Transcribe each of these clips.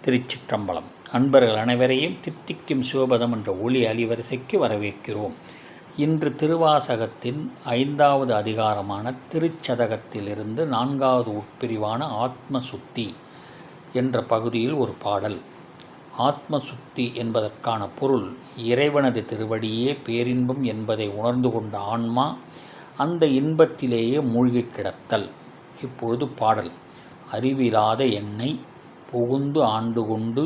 திருச்சிற்றம்பலம். அன்பர்கள் அனைவரையும் தித்திக்கும் சிவபதம் என்ற ஒளி அலிவரிசைக்கு வரவேற்கிறோம். இன்று திருவாசகத்தின் 5வது அதிகாரமான திருச்சதகத்திலிருந்து 4வது உட்பிரிவான ஆத்மசுத்தி என்ற பகுதியில் ஒரு பாடல். ஆத்மசுத்தி என்பதற்கான பொருள் இறைவனது திருவடியே பேரின்பம் என்பதை உணர்ந்து கொண்ட ஆன்மா அந்த இன்பத்திலேயே மூழ்கி கிடத்தல். இப்பொழுது பாடல். அறிவிலாத என்னை புகுந்து ஆண்டு கொண்டு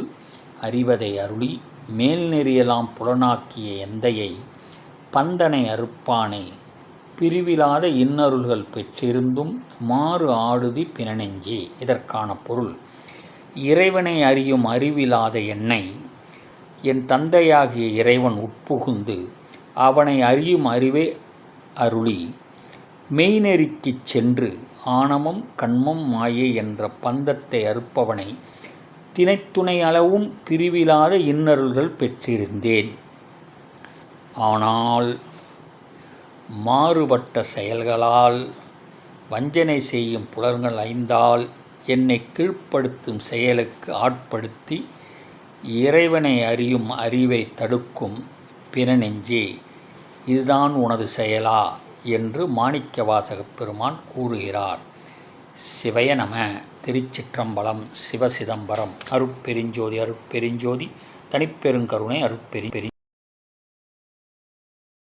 அறிவதை அருளி மேல்நெறியலாம் புலனாக்கிய எந்தையை பந்தனை அறுப்பானே பிரிவிலாத இன்னருள்கள் பெற்றிருந்தும் மாறு ஆடுதி பிணநெஞ்சே. இதற்கான பொருள் இறைவனை அறியும் அறிவிலாத என்னை என் தந்தையாகிய இறைவன் உட்புகுந்து அவனை அறியும் அறிவை அருளி மெய்நெறிக்குச் சென்று ஆணவம் கண்மம் மாயை என்ற பந்தத்தை அறுப்பவனை தினைத்துணை அளவும் பிரிவிலாத இன்னருள்கள் பெற்றிருந்தேன். ஆனால் மாறுபட்ட செயல்களால் வஞ்சனை செய்யும் புலன்கள் 5ஆல் என்னை கீழ்ப்படுத்தும் செயலுக்கு ஆட்படுத்தி இறைவனை அறியும் அறிவை தடுக்கும் பிணநெஞ்சே, இதுதான் உனது செயலா என்று மாணிக்கவாசகப் பெருமான் கூறுகிறார். சிவய நம. திருச்சிற்றம்பலம். சிவசிதம்பரம். அருட்பெருஞ்சோதி அருட்பெருஞ்சோதி தனிப்பெருங்கருணை அருட்பெருஞ்சோதி.